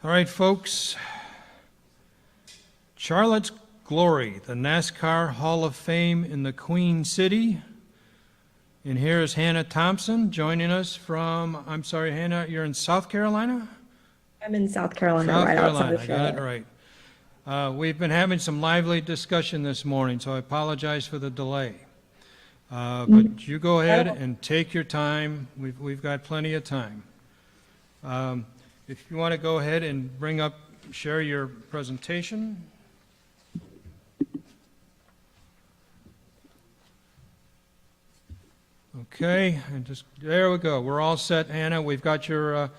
All right, folks. Charlotte's Glory, the NASCAR Hall of Fame in the Queen City. And here is Hannah Thompson joining us from, I'm sorry, Hannah, you're in South Carolina? I'm in South Carolina, South right Carolina, outside of Charlotte. I got it right. We've been having some lively discussion this morning, so I apologize for the delay. But you go ahead and take your time. We've got plenty of time. If you want to go ahead and share your presentation. Okay, and there we go. We're all set, Hannah. We've got your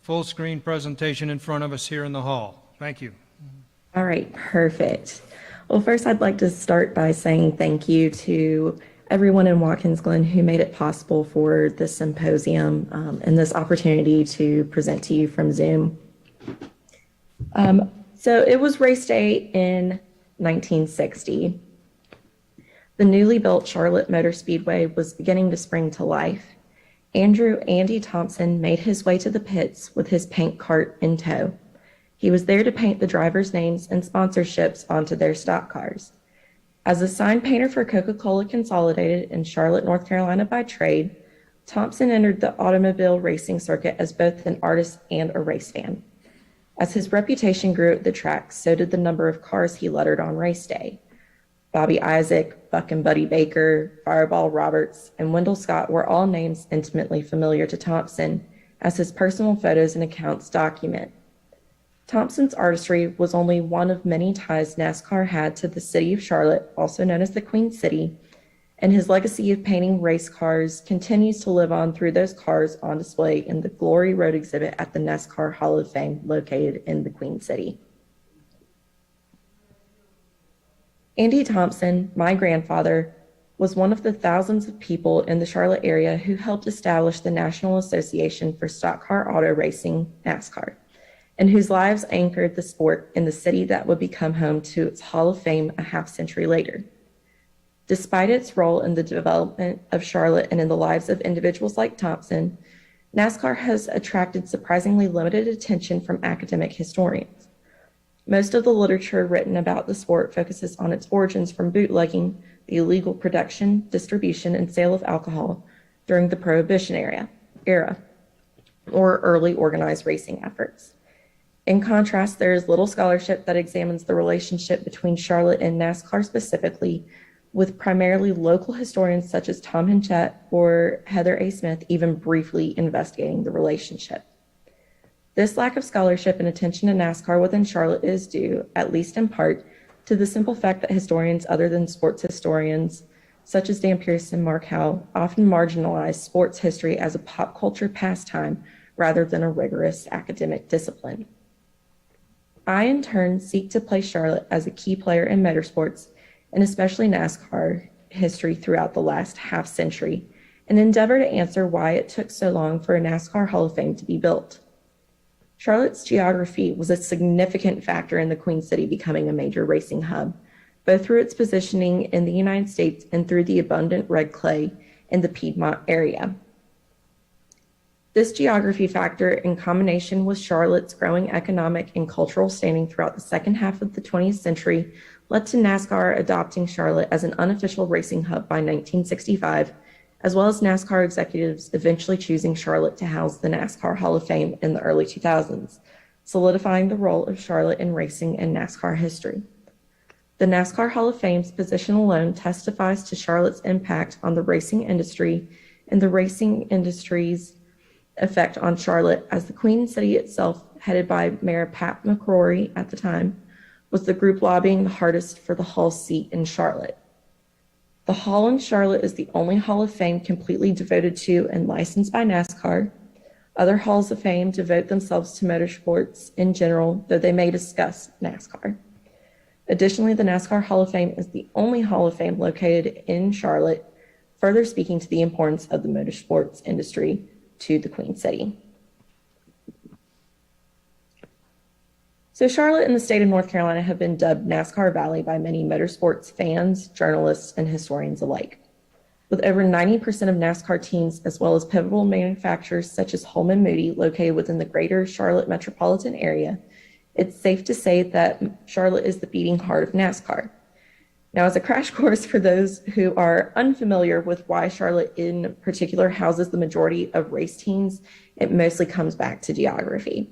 full screen presentation in front of us here in the hall. Thank you. All right, perfect. Well, first I'd like to start by saying thank you to everyone in Watkins Glen who made it possible for this symposium and this opportunity to present to you from Zoom. So it was race day in 1960. The newly built Charlotte Motor Speedway was beginning to spring to life. Andy Thompson made his way to the pits with his paint cart in tow. He was there to paint the drivers' names and sponsorships onto their stock cars. As a sign painter for Coca-Cola Consolidated in Charlotte, North Carolina by trade, Thompson entered the automobile racing circuit as both an artist and a race fan. As his reputation grew at the track, so did the number of cars he lettered on race day. Bobby Isaac, Buck and Buddy Baker, Fireball Roberts, and Wendell Scott were all names intimately familiar to Thompson, as his personal photos and accounts document. Thompson's artistry was only one of many ties NASCAR had to the city of Charlotte, also known as the Queen City, and his legacy of painting race cars continues to live on through those cars on display in the Glory Road exhibit at the NASCAR Hall of Fame located in the Queen City. Andy Thompson, my grandfather, was one of the thousands of people in the Charlotte area who helped establish the National Association for Stock Car Auto Racing, NASCAR, and whose lives anchored the sport in the city that would become home to its Hall of Fame a half-century later. Despite its role in the development of Charlotte and in the lives of individuals like Thompson, NASCAR has attracted surprisingly limited attention from academic historians. Most of the literature written about the sport focuses on its origins from bootlegging, the illegal production, distribution, and sale of alcohol during the Prohibition era, or early organized racing efforts. In contrast, there is little scholarship that examines the relationship between Charlotte and NASCAR specifically, with primarily local historians such as Tom Hinchett or Heather A. Smith even briefly investigating the relationship. This lack of scholarship and attention to NASCAR within Charlotte is due, at least in part, to the simple fact that historians other than sports historians, such as Dan Pierce and Mark Howell, often marginalize sports history as a pop culture pastime rather than a rigorous academic discipline. I, in turn, seek to place Charlotte as a key player in motorsports, and especially NASCAR history throughout the last half century, and endeavor to answer why it took so long for a NASCAR Hall of Fame to be built. Charlotte's geography was a significant factor in the Queen City becoming a major racing hub, both through its positioning in the United States and through the abundant red clay in the Piedmont area. This geography factor, in combination with Charlotte's growing economic and cultural standing throughout the second half of the 20th century, led to NASCAR adopting Charlotte as an unofficial racing hub by 1965, as well as NASCAR executives eventually choosing Charlotte to house the NASCAR Hall of Fame in the early 2000s, solidifying the role of Charlotte in racing and NASCAR history. The NASCAR Hall of Fame's position alone testifies to Charlotte's impact on the racing industry and the racing industry's effect on Charlotte, as the Queen City itself, headed by Mayor Pat McCrory at the time, was the group lobbying the hardest for the Hall's seat in Charlotte. The Hall in Charlotte is the only Hall of Fame completely devoted to and licensed by NASCAR. Other Halls of Fame devote themselves to motorsports in general, though they may discuss NASCAR. Additionally, the NASCAR Hall of Fame is the only Hall of Fame located in Charlotte, further speaking to the importance of the motorsports industry to the Queen City. So Charlotte and the state of North Carolina have been dubbed NASCAR Valley by many motorsports fans, journalists, and historians alike. With over 90% of NASCAR teams, as well as pivotal manufacturers such as Holman Moody, located within the greater Charlotte metropolitan area, it's safe to say that Charlotte is the beating heart of NASCAR. Now, as a crash course for those who are unfamiliar with why Charlotte in particular houses the majority of race teams, it mostly comes back to geography.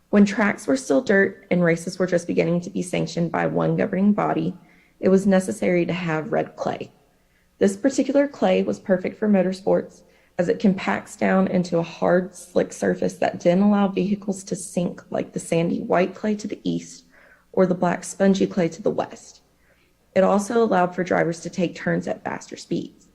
When tracks were still dirt and races were just beginning to be sanctioned by one governing body, it was necessary to have red clay. This particular clay was perfect for motorsports as it compacts down into a hard, slick surface that didn't allow vehicles to sink like the sandy white clay to the east or the black spongy clay to the west. It also allowed for drivers to take turns at faster speeds.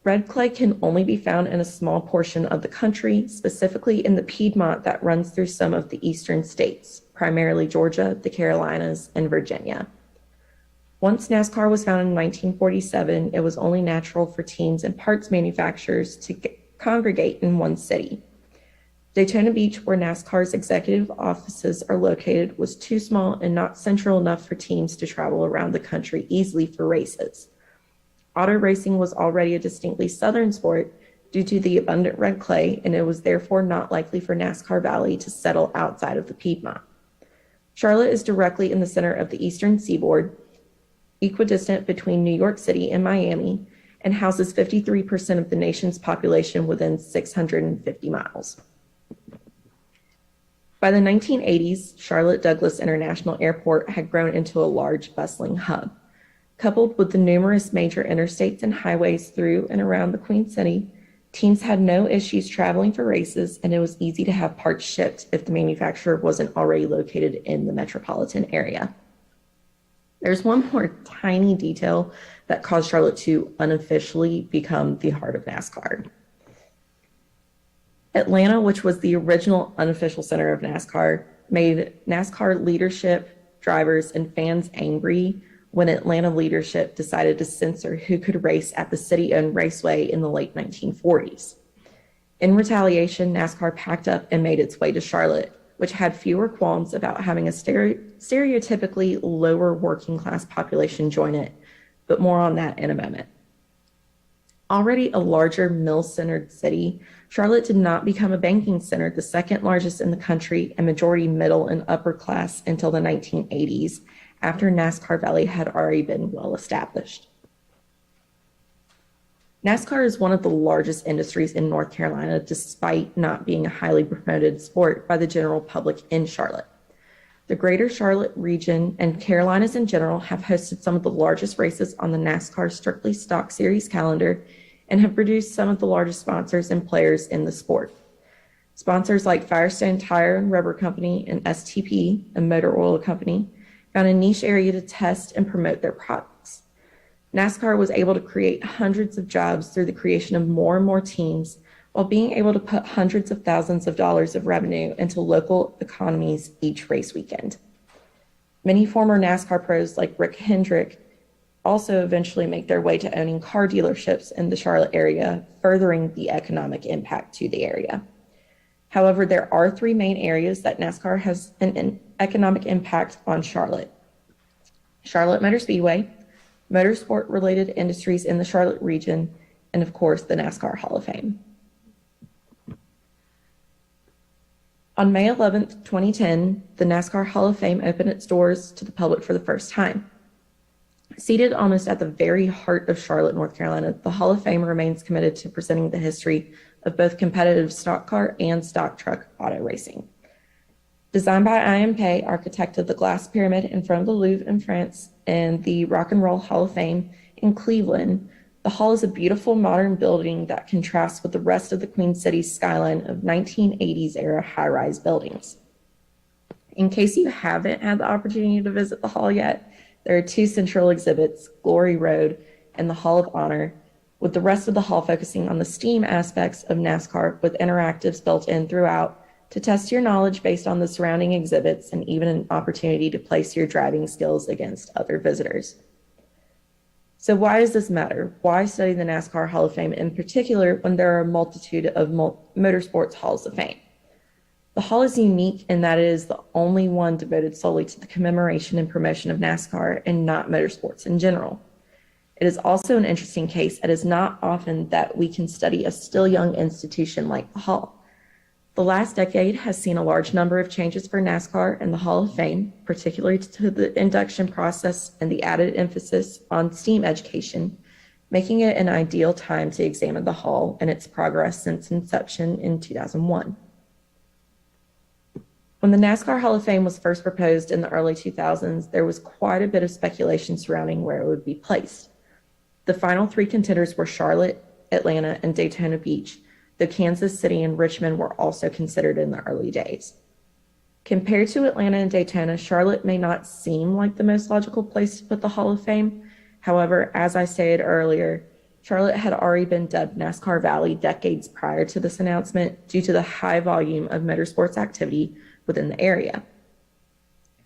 Red clay can only be found in a small portion of the country, specifically in the Piedmont that runs through some of the eastern states, primarily Georgia, the Carolinas, and Virginia. Once NASCAR was founded in 1947, it was only natural for teams and parts manufacturers to congregate in one city. Daytona Beach, where NASCAR's executive offices are located, was too small and not central enough for teams to travel around the country easily for races. Auto racing was already a distinctly southern sport due to the abundant red clay, and it was therefore not likely for NASCAR Valley to settle outside of the Piedmont. Charlotte is directly in the center of the eastern seaboard, equidistant between New York City and Miami, and houses 53% of the nation's population within 650 miles. By the 1980s, Charlotte Douglas International Airport had grown into a large, bustling hub. Coupled with the numerous major interstates and highways through and around the Queen City, teams had no issues traveling for races, and it was easy to have parts shipped if the manufacturer wasn't already located in the metropolitan area. There's one more tiny detail that caused Charlotte to unofficially become the heart of NASCAR. Atlanta, which was the original unofficial center of NASCAR, made NASCAR leadership, drivers, and fans angry when Atlanta leadership decided to censor who could race at the city-owned raceway in the late 1940s. In retaliation, NASCAR packed up and made its way to Charlotte, which had fewer qualms about having a stereotypically lower working class population join it, but more on that in a moment. Already a larger mill-centered city, Charlotte did not become a banking center, the second largest in the country and majority middle and upper class until the 1980s, after NASCAR Valley had already been well established. NASCAR is one of the largest industries in North Carolina, despite not being a highly promoted sport by the general public in Charlotte. The greater Charlotte region and Carolinas in general have hosted some of the largest races on the NASCAR Strictly Stock Series calendar and have produced some of the largest sponsors and players in the sport. Sponsors like Firestone Tire and Rubber Company and STP, a motor oil company, found a niche area to test and promote their products. NASCAR was able to create hundreds of jobs through the creation of more and more teams, while being able to put hundreds of thousands of dollars of revenue into local economies each race weekend. Many former NASCAR pros like Rick Hendrick also eventually make their way to owning car dealerships in the Charlotte area, furthering the economic impact to the area. However, there are three main areas that NASCAR has an economic impact on Charlotte: Charlotte Motor Speedway, motorsport-related industries in the Charlotte region, and of course, the NASCAR Hall of Fame. On May 11th, 2010, the NASCAR Hall of Fame opened its doors to the public for the first time. Seated almost at the very heart of Charlotte, North Carolina, the Hall of Fame remains committed to presenting the history of both competitive stock car and stock truck auto racing. Designed by IMK, architect of the glass pyramid in front of the Louvre in France and the Rock and Roll Hall of Fame in Cleveland, the hall is a beautiful modern building that contrasts with the rest of the Queen City's skyline of 1980s era high-rise buildings. In case you haven't had the opportunity to visit the hall yet, there are two central exhibits, Glory Road and the Hall of Honor, with the rest of the hall focusing on the STEAM aspects of NASCAR with interactives built in throughout to test your knowledge based on the surrounding exhibits and even an opportunity to place your driving skills against other visitors. So why does this matter? Why study the NASCAR Hall of Fame in particular when there are a multitude of motorsports halls of fame? The hall is unique in that it is the only one devoted solely to the commemoration and promotion of NASCAR and not motorsports in general. It is also an interesting case. It is not often that we can study a still young institution like the Hall. The last decade has seen a large number of changes for NASCAR and the Hall of Fame, particularly to the induction process and the added emphasis on STEAM education, making it an ideal time to examine the Hall and its progress since inception in 2001. When the NASCAR Hall of Fame was first proposed in the early 2000s, there was quite a bit of speculation surrounding where it would be placed. The final three contenders were Charlotte, Atlanta, and Daytona Beach, though Kansas City and Richmond were also considered in the early days. Compared to Atlanta and Daytona, Charlotte may not seem like the most logical place to put the Hall of Fame. However, as I stated earlier, Charlotte had already been dubbed NASCAR Valley decades prior to this announcement due to the high volume of motorsports activity within the area.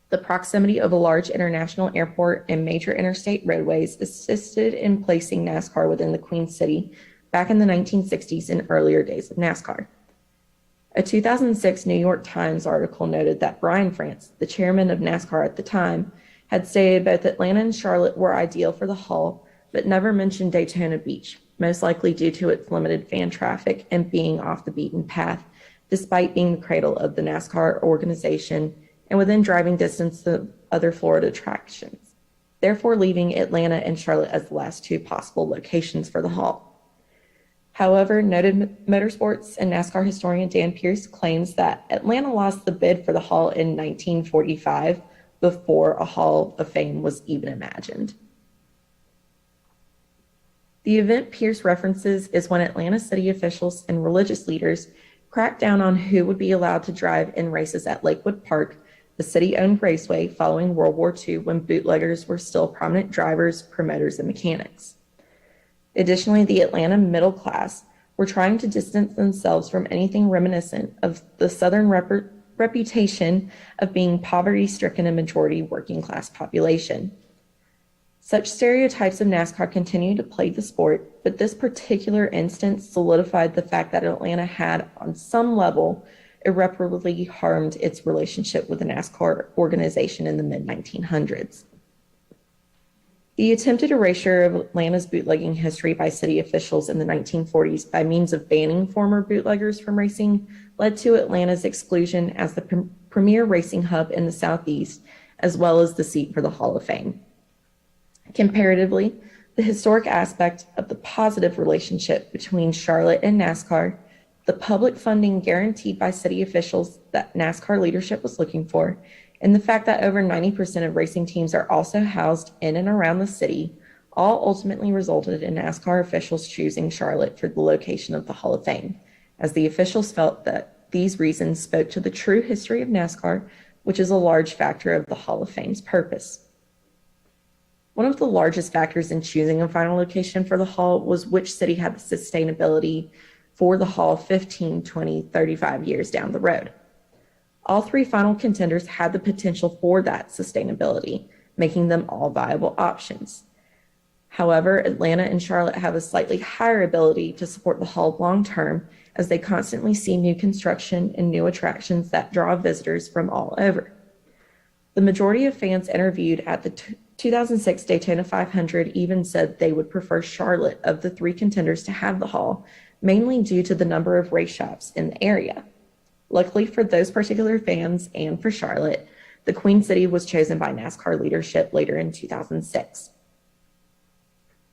The proximity of a large international airport and major interstate roadways assisted in placing NASCAR within the Queen City back in the 1960s and earlier days of NASCAR. A 2006 New York Times article noted that Brian France, the chairman of NASCAR at the time, had stated both Atlanta and Charlotte were ideal for the Hall, but never mentioned Daytona Beach, most likely due to its limited fan traffic and being off the beaten path, despite being the cradle of the NASCAR organization and within driving distance of other Florida attractions, therefore leaving Atlanta and Charlotte as the last two possible locations for the Hall. However, noted motorsports and NASCAR historian Dan Pierce claims that Atlanta lost the bid for the Hall in 1945 before a Hall of Fame was even imagined. The event Pierce references is when Atlanta city officials and religious leaders cracked down on who would be allowed to drive in races at Lakewood Park, the city-owned raceway following World War II when bootleggers were still prominent drivers, promoters, and mechanics. Additionally, the Atlanta middle class were trying to distance themselves from anything reminiscent of the Southern reputation of being poverty-stricken and majority working-class population. Such stereotypes of NASCAR continue to plague the sport, but this particular instance solidified the fact that Atlanta had, on some level, irreparably harmed its relationship with the NASCAR organization in the mid-1900s. The attempted erasure of Atlanta's bootlegging history by city officials in the 1940s by means of banning former bootleggers from racing led to Atlanta's exclusion as the premier racing hub in the Southeast, as well as the seat for the Hall of Fame. Comparatively, the historic aspect of the positive relationship between Charlotte and NASCAR, the public funding guaranteed by city officials that NASCAR leadership was looking for, and the fact that over 90% of racing teams are also housed in and around the city, all ultimately resulted in NASCAR officials choosing Charlotte for the location of the Hall of Fame, as the officials felt that these reasons spoke to the true history of NASCAR, which is a large factor of the Hall of Fame's purpose. One of the largest factors in choosing a final location for the Hall was which city had the sustainability for the Hall 15, 20, 35 years down the road. All three final contenders had the potential for that sustainability, making them all viable options. However, Atlanta and Charlotte have a slightly higher ability to support the Hall long-term, as they constantly see new construction and new attractions that draw visitors from all over. The majority of fans interviewed at the 2006 Daytona 500 even said they would prefer Charlotte of the three contenders to have the Hall, mainly due to the number of race shops in the area. Luckily for those particular fans and for Charlotte, the Queen City was chosen by NASCAR leadership later in 2006.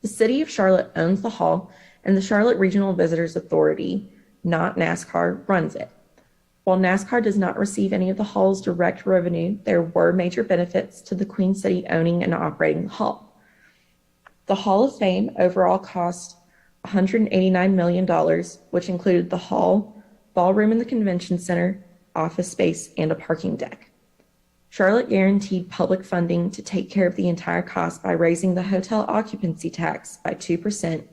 The city of Charlotte owns the Hall, and the Charlotte Regional Visitors Authority, not NASCAR, runs it. While NASCAR does not receive any of the Hall's direct revenue, there were major benefits to the Queen City owning and operating the Hall. The Hall of Fame overall cost $189 million, which included the Hall, ballroom in the convention center, office space, and a parking deck. Charlotte guaranteed public funding to take care of the entire cost by raising the hotel occupancy tax by 2%,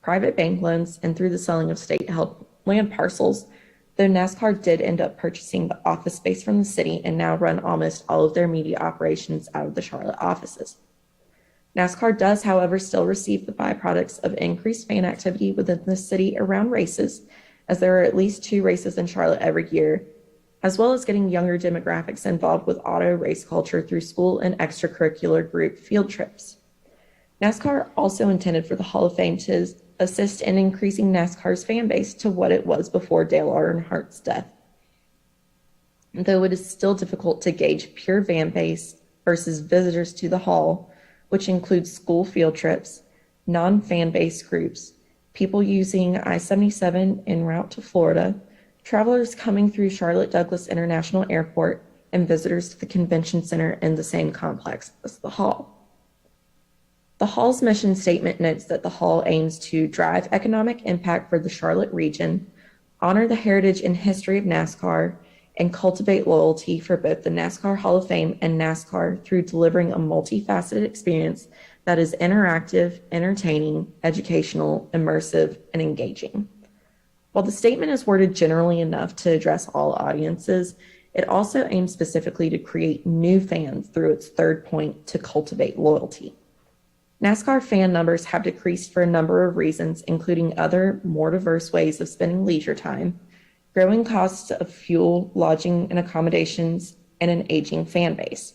private bank loans, and through the selling of state-held land parcels, though NASCAR did end up purchasing the office space from the city and now run almost all of their media operations out of the Charlotte offices. NASCAR does, however, still receive the byproducts of increased fan activity within the city around races, as there are at least 2 races in Charlotte every year, as well as getting younger demographics involved with auto race culture through school and extracurricular group field trips. NASCAR also intended for the Hall of Fame to assist in increasing NASCAR's fan base to what it was before Dale Earnhardt's death. Though it is still difficult to gauge pure fan base versus visitors to the Hall, which includes school field trips, non-fan base groups, people using I-77 en route to Florida, travelers coming through Charlotte Douglas International Airport, and visitors to the convention center in the same complex as the Hall. The Hall's mission statement notes that the Hall aims to drive economic impact for the Charlotte region, honor the heritage and history of NASCAR, and cultivate loyalty for both the NASCAR Hall of Fame and NASCAR through delivering a multifaceted experience that is interactive, entertaining, educational, immersive, and engaging. While the statement is worded generally enough to address all audiences, it also aims specifically to create new fans through its third point to cultivate loyalty. NASCAR fan numbers have decreased for a number of reasons, including other, more diverse ways of spending leisure time, growing costs of fuel, lodging, and accommodations, and an aging fan base.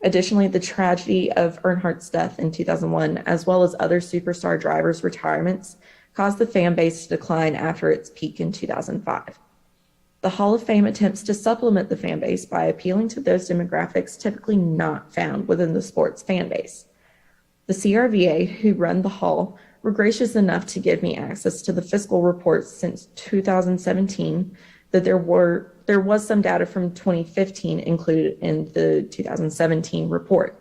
Additionally, the tragedy of Earnhardt's death in 2001, as well as other superstar drivers' retirements, caused the fan base to decline after its peak in 2005. The Hall of Fame attempts to supplement the fan base by appealing to those demographics typically not found within the sports fan base. The CRVA, who run the Hall, were gracious enough to give me access to the fiscal reports since 2017, that there was some data from 2015 included in the 2017 report.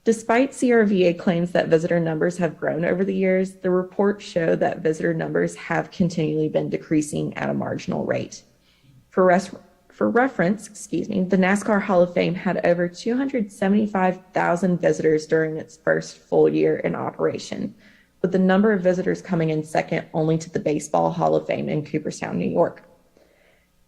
Despite CRVA claims that visitor numbers have grown over the years, the reports show that visitor numbers have continually been decreasing at a marginal rate. For reference, the NASCAR Hall of Fame had over 275,000 visitors during its first full year in operation, with the number of visitors coming in second only to the Baseball Hall of Fame in Cooperstown, New York.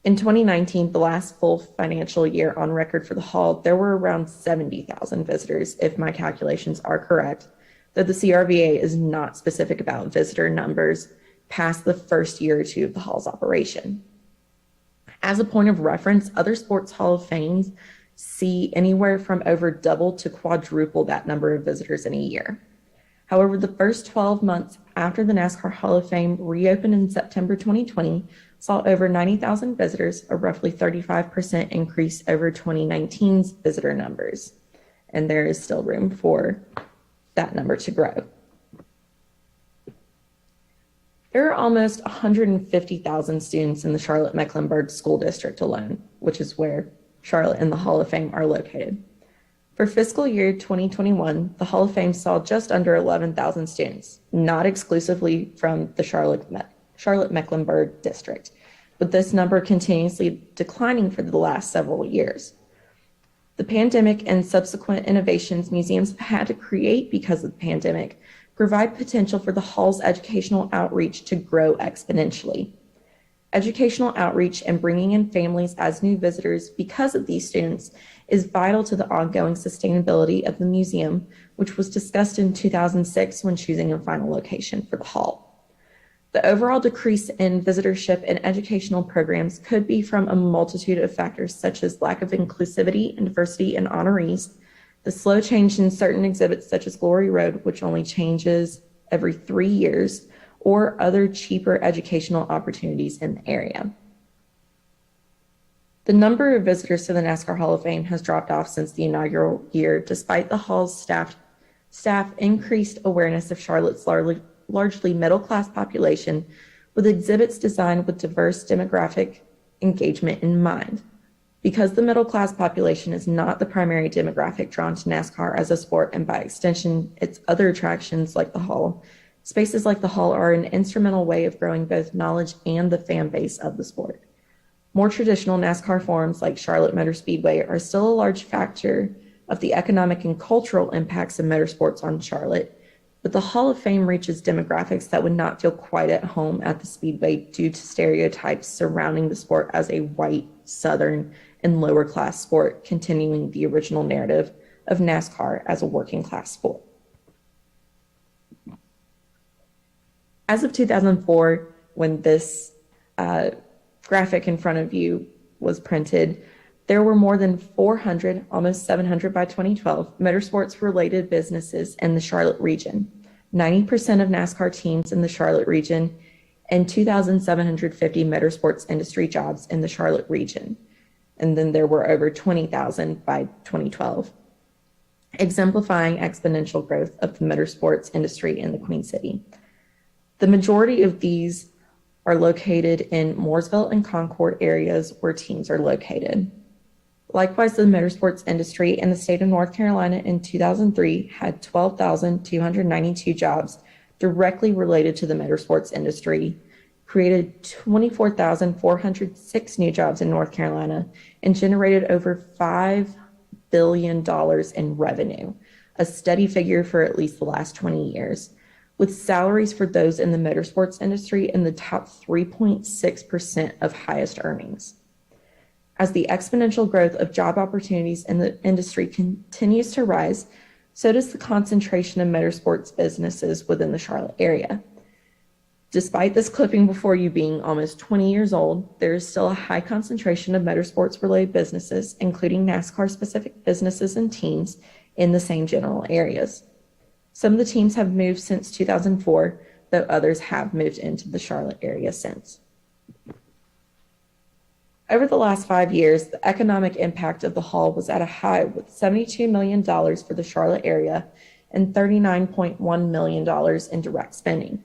In 2019, the last full financial year on record for the Hall, there were around 70,000 visitors, if my calculations are correct, though the CRVA is not specific about visitor numbers past the first year or two of the Hall's operation. As a point of reference, other sports Hall of Fames see anywhere from over double to quadruple that number of visitors in a year. However, the first 12 months after the NASCAR Hall of Fame reopened in September 2020 saw over 90,000 visitors, a roughly 35% increase over 2019's visitor numbers. And there is still room for that number to grow. There are almost 150,000 students in the Charlotte-Mecklenburg School District alone, which is where Charlotte and the Hall of Fame are located. For fiscal year 2021, the Hall of Fame saw just under 11,000 students, not exclusively from the Charlotte-Mecklenburg district, with this number continuously declining for the last several years. The pandemic and subsequent innovations museums have had to create because of the pandemic provide potential for the Hall's educational outreach to grow exponentially. Educational outreach and bringing in families as new visitors because of these students is vital to the ongoing sustainability of the museum, which was discussed in 2006 when choosing a final location for the Hall. The overall decrease in visitorship and educational programs could be from a multitude of factors such as lack of inclusivity and diversity in honorees, the slow change in certain exhibits such as Glory Road, which only changes every 3 years, or other cheaper educational opportunities in the area. The number of visitors to the NASCAR Hall of Fame has dropped off since the inaugural year, despite the Hall's staff increased awareness of Charlotte's largely middle-class population, with exhibits designed with diverse demographic engagement in mind. Because the middle-class population is not the primary demographic drawn to NASCAR as a sport, and by extension, its other attractions like the Hall, spaces like the Hall are an instrumental way of growing both knowledge and the fan base of the sport. More traditional NASCAR forums like Charlotte Motor Speedway are still a large factor of the economic and cultural impacts of motorsports on Charlotte, but the Hall of Fame reaches demographics that would not feel quite at home at the Speedway due to stereotypes surrounding the sport as a white, Southern, and lower class sport, continuing the original narrative of NASCAR as a working class sport. As of 2004, when this graphic in front of you was printed, There were more than 400, almost 700 by 2012, motorsports-related businesses in the Charlotte region, 90% of NASCAR teams in the Charlotte region, and 2,750 motorsports industry jobs in the Charlotte region. And then there were over 20,000 by 2012, exemplifying exponential growth of the motorsports industry in the Queen City. The majority of these are located in Mooresville and Concord areas where teams are located. Likewise, the motorsports industry in the state of North Carolina in 2003 had 12,292 jobs directly related to the motorsports industry, created 24,406 new jobs in North Carolina, and generated over $5 billion in revenue, a steady figure for at least the last 20 years, with salaries for those in the motorsports industry in the top 3.6% of highest earnings. As the exponential growth of job opportunities in the industry continues to rise, so does the concentration of motorsports businesses within the Charlotte area. Despite this clipping before you being almost 20 years old, there is still a high concentration of motorsports-related businesses, including NASCAR-specific businesses and teams in the same general areas. Some of the teams have moved since 2004, though others have moved into the Charlotte area since. Over the last 5 years, the economic impact of the hall was at a high with $72 million for the Charlotte area and $39.1 million in direct spending.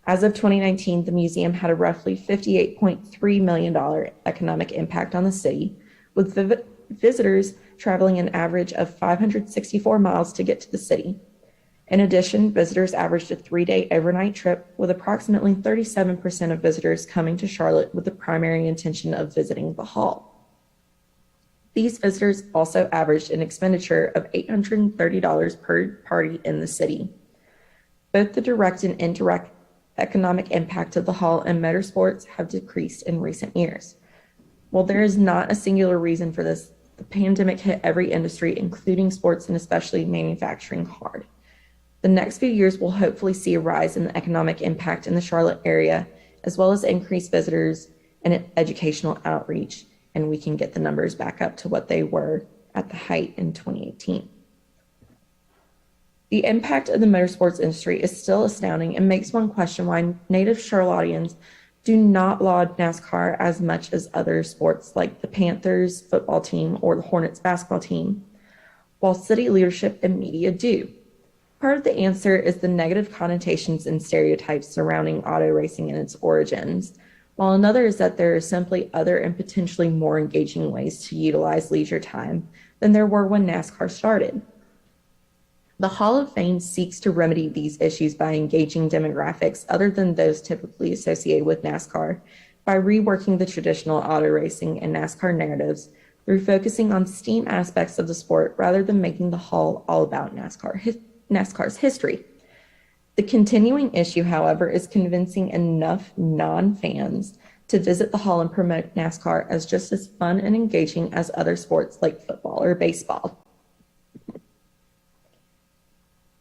As of 2019, the museum had a roughly $58.3 million economic impact on the city, with visitors traveling an average of 564 miles to get to the city. In addition, visitors averaged a 3-day overnight trip, with approximately 37% of visitors coming to Charlotte with the primary intention of visiting the hall. These visitors also averaged an expenditure of $830 per party in the city. Both the direct and indirect economic impact of the hall and motorsports have decreased in recent years. While there is not a singular reason for this, the pandemic hit every industry, including sports and especially manufacturing, hard. The next few years will hopefully see a rise in the economic impact in the Charlotte area, as well as increased visitors and educational outreach, and we can get the numbers back up to what they were at the height in 2018. The impact of the motorsports industry is still astounding and makes one question why native Charlotteans do not laud NASCAR as much as other sports like the Panthers football team or the Hornets basketball team, while city leadership and media do. Part of the answer is the negative connotations and stereotypes surrounding auto racing and its origins, while another is that there are simply other and potentially more engaging ways to utilize leisure time than there were when NASCAR started. The Hall of Fame seeks to remedy these issues by engaging demographics other than those typically associated with NASCAR, by reworking the traditional auto racing and NASCAR narratives through focusing on STEAM aspects of the sport rather than making the Hall all about NASCAR's history. The continuing issue, however, is convincing enough non-fans to visit the hall and promote NASCAR as just as fun and engaging as other sports like football or baseball.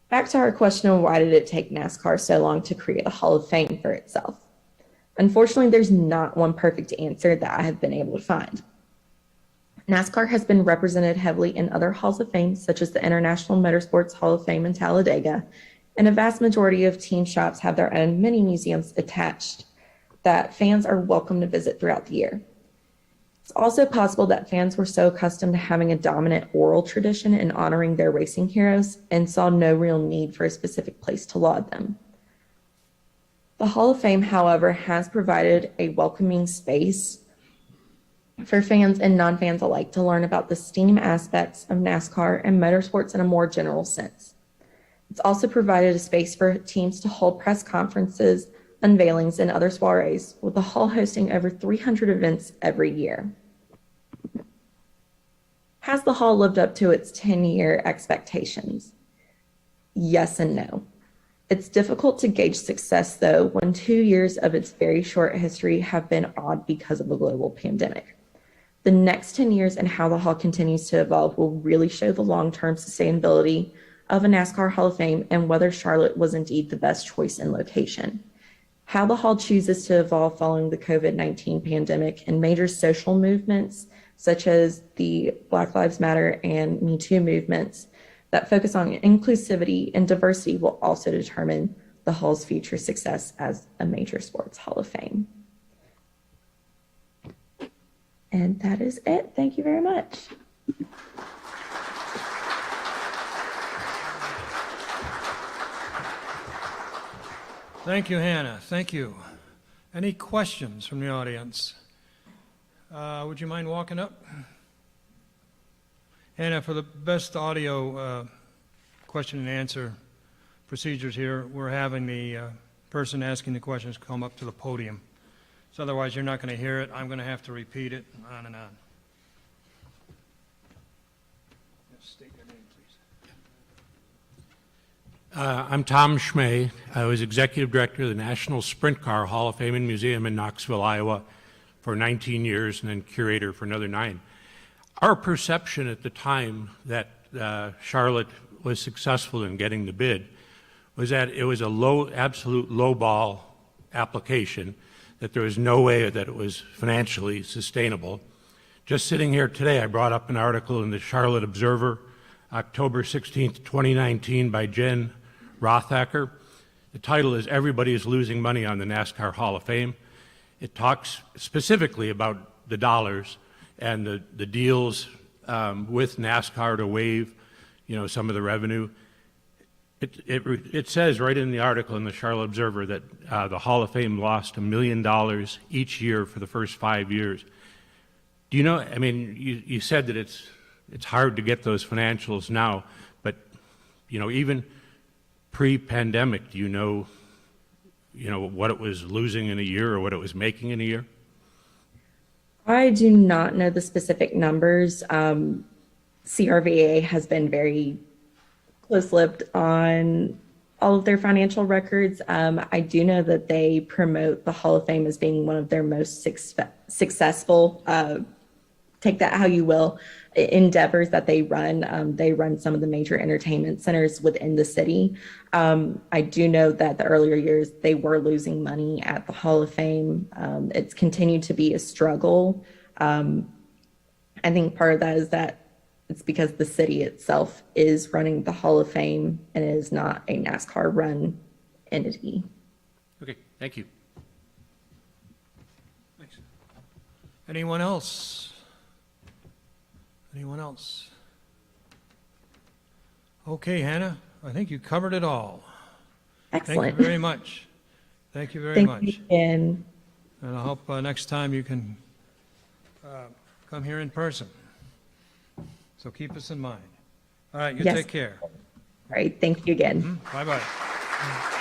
Back to our question of why did it take NASCAR so long to create a Hall of Fame for itself? Unfortunately, there's not one perfect answer that I have been able to find. NASCAR has been represented heavily in other Halls of Fame, such as the International Motorsports Hall of Fame in Talladega, and a vast majority of team shops have their own mini museums attached that fans are welcome to visit throughout the year. It's also possible that fans were so accustomed to having a dominant oral tradition in honoring their racing heroes and saw no real need for a specific place to laud them. The Hall of Fame, however, has provided a welcoming space for fans and non-fans alike to learn about the STEAM aspects of NASCAR and motorsports in a more general sense. It's also provided a space for teams to hold press conferences, unveilings, and other soirees, with the hall hosting over 300 events every year. Has the hall lived up to its 10-year expectations? Yes and no. It's difficult to gauge success, though, when 2 years of its very short history have been odd because of the global pandemic. The next 10 years and how the hall continues to evolve will really show the long-term sustainability of a NASCAR Hall of Fame and whether Charlotte was indeed the best choice in location. How the hall chooses to evolve following the COVID-19 pandemic and major social movements such as the Black Lives Matter and Me Too movements that focus on inclusivity and diversity will also determine the Hall's future success as a major sports Hall of Fame. And that is it. Thank you very much. Thank you, Hannah. Thank you. Any questions from the audience? Would you mind walking up? Hannah, for the best audio question and answer procedures here, we're having the person asking the questions come up to the podium. So otherwise you're not going to hear it. I'm going to have to repeat it on and on. Yes, state your name, please. I'm Tom Schmay. I was Executive Director of the National Sprint Car Hall of Fame and Museum in Knoxville, Iowa for 19 years and then curator for another 9. Our perception at the time that Charlotte was successful in getting the bid was that it was a absolute low-ball application, that there was no way that it was financially sustainable. Just sitting here today, I brought up an article in the Charlotte Observer, October 16th, 2019, by Jen Rothacker. The title is "Everybody is Losing Money on the NASCAR Hall of Fame." It talks specifically about the dollars and the deals with NASCAR to waive, some of the revenue. It says right in the article in the Charlotte Observer that the Hall of Fame lost $1 million each year for the first 5 years. Do you know? I mean, you said that it's hard to get those financials now, but even pre-pandemic, do you know what it was losing in a year or what it was making in a year? I do not know the specific numbers. CRVA has been very close-lipped on all of their financial records. I do know that they promote the Hall of Fame as being one of their most successful, take that how you will, endeavors that they run. They run some of the major entertainment centers within the city. I do know that the earlier years they were losing money at the Hall of Fame. It's continued to be a struggle. I think part of that is that it's because the city itself is running the Hall of Fame and it is not a NASCAR run entity. Okay, thank you. Thanks. Anyone else? Anyone else? Okay, Hannah, I think you covered it all. Excellent. Thank you very much. Thank you very much. Thank you again. And I hope next time you can come here in person. So keep us in mind. All right, you Yes. take care. All right, thank you again. Bye-bye.